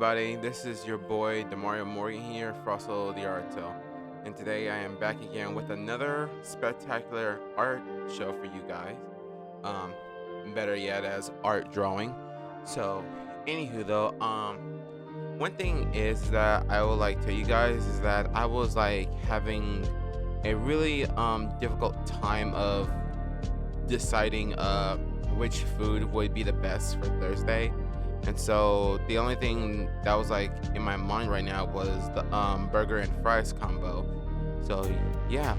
everybody? This is your boy Demario Morgan here, Frosso the Arto, and today I am back again with another spectacular art show for you guys. Um, Better yet, as art drawing. So, anywho, though, one thing is that I would like to tell you guys is that I was like having a really difficult time of deciding which food would be the best for Thursday. And so the only thing that was like in my mind right now was the burger and fries combo. So yeah,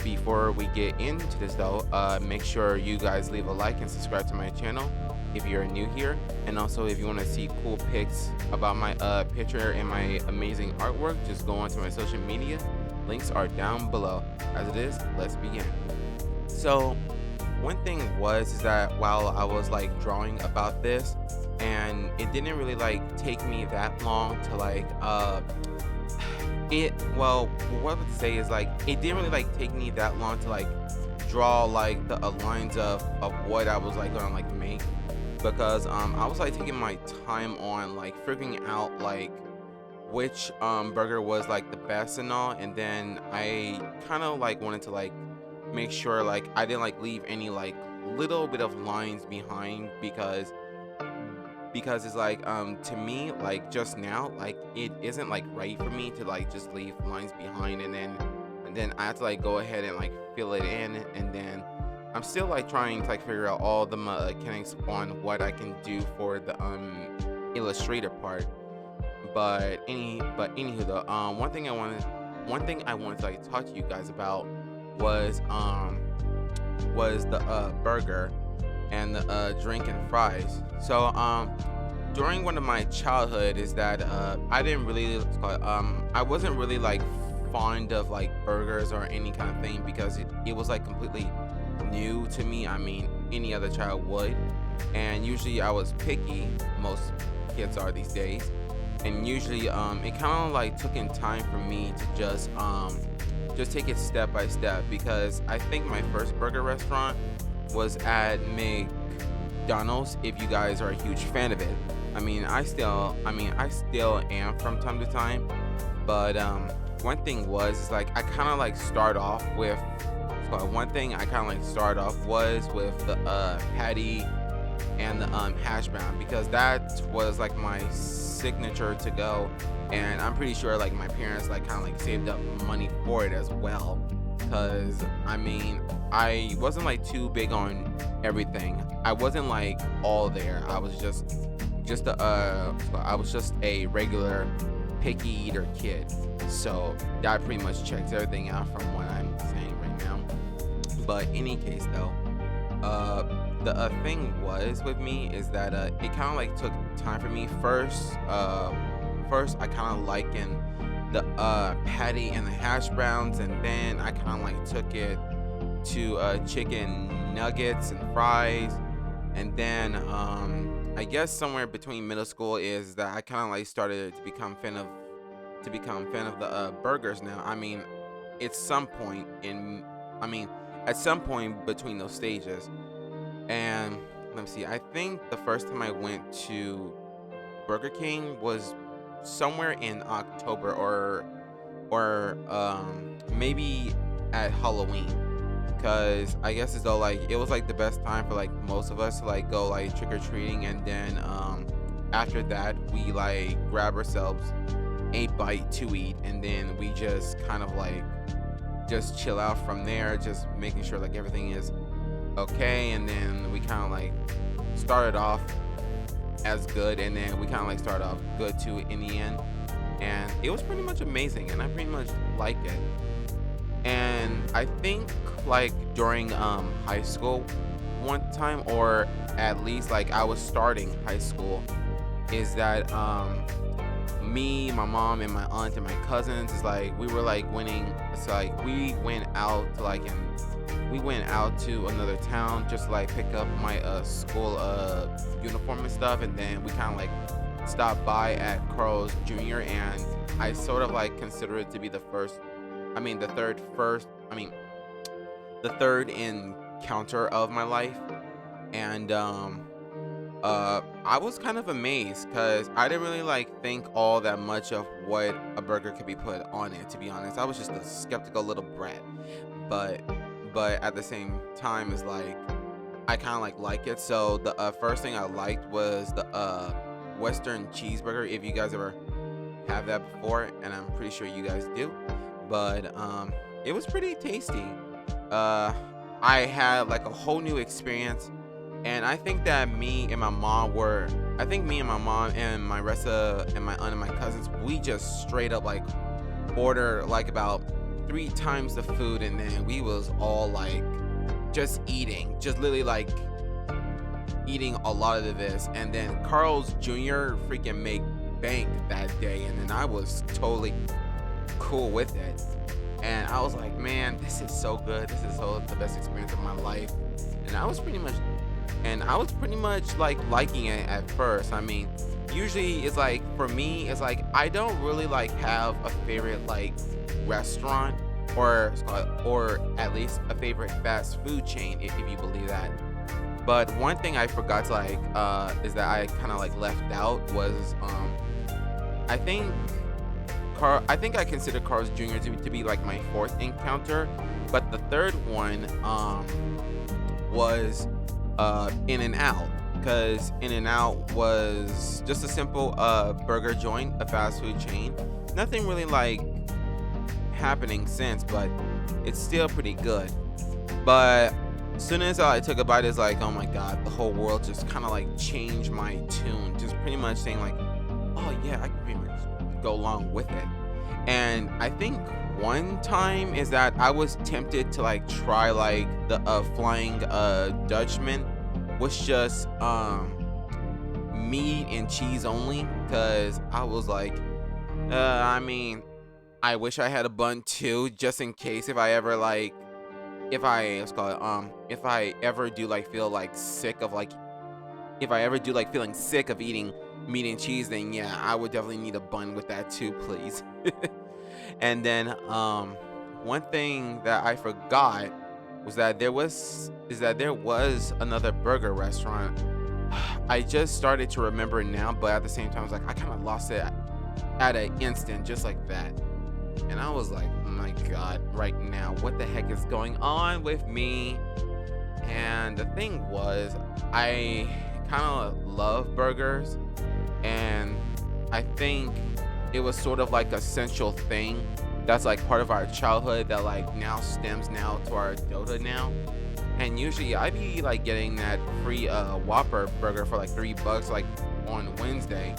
before we get into this though, make sure you guys leave a like and subscribe to my channel if you're new here. And also if you want to see cool pics about my picture and my amazing artwork, just go onto my social media. Links are down below. As it is, let's begin. So one thing was is that while I was like drawing about this, and it didn't really like take me that long to like it well what I would say is like it didn't really like take me that long to like draw like the lines of what I was like gonna like make, because I was like taking my time on like figuring out like which burger was like the best and all, and then I kind of like wanted to like make sure like I didn't like leave any like little bit of lines behind, because it's like to me like just now like it isn't like right for me to like just leave lines behind, and then I have to like go ahead and like fill it in, and then I'm still like trying to like figure out all the mechanics on what I can do for the illustrator part. But anywho though, one thing I wanted to like talk to you guys about was the burger and the drink and fries. So during one of my childhood is that I didn't really I wasn't really like fond of like burgers or any kind of thing, because it was like completely new to me. I mean, any other child would, and usually I was picky. Most kids are these days, and usually it kind of like took in time for me to just take it step by step, because I think my first burger restaurant was at McDonald's, if you guys are a huge fan of it. I still am from time to time, but one thing was is like I kind of like start off with one thing I kind of like start off was with the patty and the hash brown, because that was like my signature to go, and I'm pretty sure like my parents like kind of like saved up money for it as well, because I wasn't like too big on everything. I wasn't like all there. I was just a regular picky eater kid, so that pretty much checks everything out from what I'm saying right now. But any case though, the thing was with me is that it kind of like took time for me. First I kind of likened the patty and the hash browns, and then I kind of like took it to chicken nuggets and fries, and then I guess somewhere between middle school is that I kind of like started to become fan of the burgers. Now it's some point in I mean at some point between those stages. And let me see, I think the first time I went to Burger King was somewhere in October, or maybe at Halloween, because I guess as though like it was like the best time for like most of us to like go like trick or treating, and then after that we like grab ourselves a bite to eat, and then we just kind of like just chill out from there, just making sure like everything is okay, and then we kind of like started off as good, and then we kind of like started off good too in the end, and it was pretty much amazing, and I pretty much liked it. And I think like during high school one time, or at least like I was starting high school, is that me, my mom, and my aunt and my cousins is like we were like winning. So like we went out to another town just to like pick up my school uniform and stuff, and then we kind of like stopped by at Carl's Jr., and I sort of like consider it to be the first, I mean the third first, I mean the third encounter of my life. And I was kind of amazed because I didn't really like think all that much of what a burger could be put on it. To be honest, I was just a skeptical little brat. But but at the same time, it's like I kind of like it. So the first thing I liked was the Western cheeseburger. If you guys ever have that before, and I'm pretty sure you guys do. But it was pretty tasty. Uh, I had like a whole new experience, and I think that me and my mom were. I think me and my mom and my rest of and my aunt and my cousins, we just straight up like order like about 3 times the food, and then we was all like just eating, just literally like eating a lot of this. And then Carl's Jr. freaking made bank that day, and then I was totally cool with it. And I was like, man, this is so good. This is so the best experience of my life. And I was pretty much like liking it at first. I mean, usually it's like for me, it's like I don't really like have a favorite like restaurant or at least a favorite fast food chain if you believe that. But one thing I forgot to like is that I kind of like left out was I think I think I consider Carl's Jr. to be like my fourth encounter, but the third one was In and Out, because In and Out was just a simple burger joint, a fast food chain. Nothing really like happening since, but it's still pretty good. But as soon as I took a bite, it's like, oh my god, the whole world just kind of like changed my tune. Just pretty much saying like, oh yeah, I can pretty much go along with it. And I think one time is that I was tempted to like try like the Flying Dutchman, which just meat and cheese only, because I was like, I mean, I wish I had a bun too, just in case if I ever like if I let's call it if I ever do like feel like sick of like if I ever do like feeling sick of eating meat and cheese, then yeah, I would definitely need a bun with that too, please. And then one thing that I forgot was that there was another burger restaurant. I just started to remember now, but at the same time I was like I kind of lost it at an instant just like that. And I was like, oh my god, right now, what the heck is going on with me? And the thing was, I kind of love burgers, and I think it was sort of like a central thing that's like part of our childhood that like now stems now to our adulthood now. And usually I be like getting that free Whopper burger for like $3 like on Wednesday.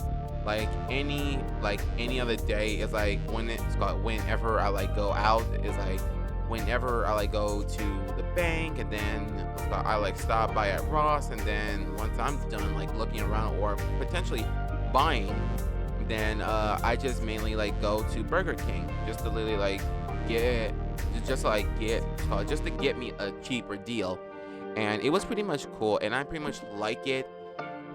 Like any other day is like whenever I like go out, is like whenever I like go to the bank, and then I like stop by at Ross, and then once I'm done like looking around or potentially buying, then I just mainly like go to Burger King just to literally like get just to like get just to get me a cheaper deal. And it was pretty much cool, and I pretty much like it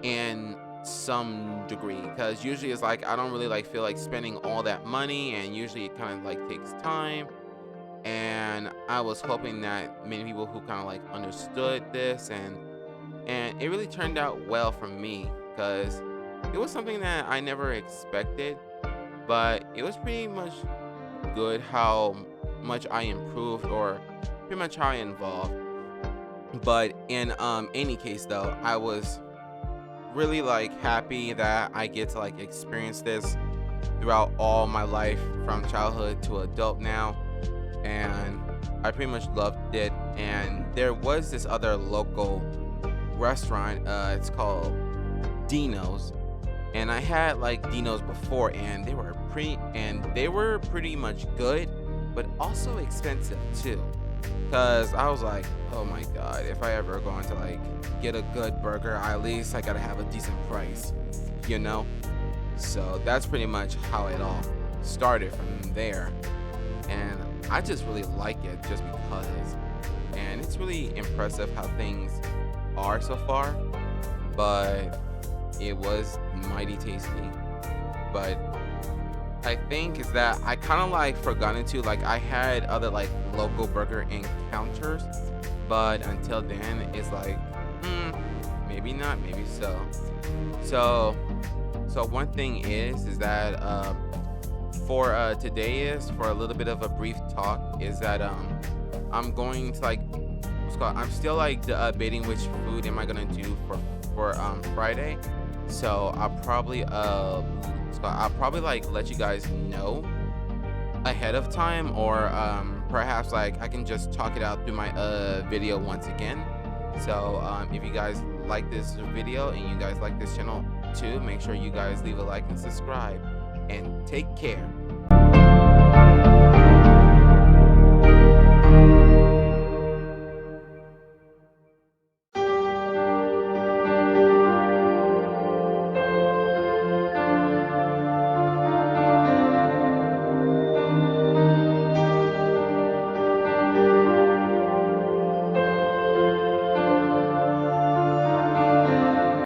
in some degree, because usually it's like I don't really like feel like spending all that money, and usually it kind of like takes time. And I was hoping that many people who kind of like understood this, and it really turned out well for me, because it was something that I never expected, but it was pretty much good how much I improved, or pretty much how I evolved. But in any case though, I was really like happy that I get to like experience this throughout all my life from childhood to adult now, and I pretty much loved it. And there was this other local restaurant, it's called Dino's, and I had like Dino's before, and they were pretty much good, but also expensive too. Cause I was like, oh my god, if I ever going to like get a good burger, at least I gotta have a decent price, you know? So that's pretty much how it all started from there. And I just really like it just because. And it's really impressive how things are so far. But it was mighty tasty. But I think is that I kind of like forgotten to like I had other like local burger encounters, but until then it's like maybe not, maybe so. So, so one thing is that for today is for a little bit of a brief talk is that I'm going to like what's called I'm still like debating which food am I gonna do for Friday. So I'll probably like let you guys know ahead of time, or perhaps like I can just talk it out through my video once again. So if you guys like this video and you guys like this channel too, make sure you guys leave a like and subscribe, and take care.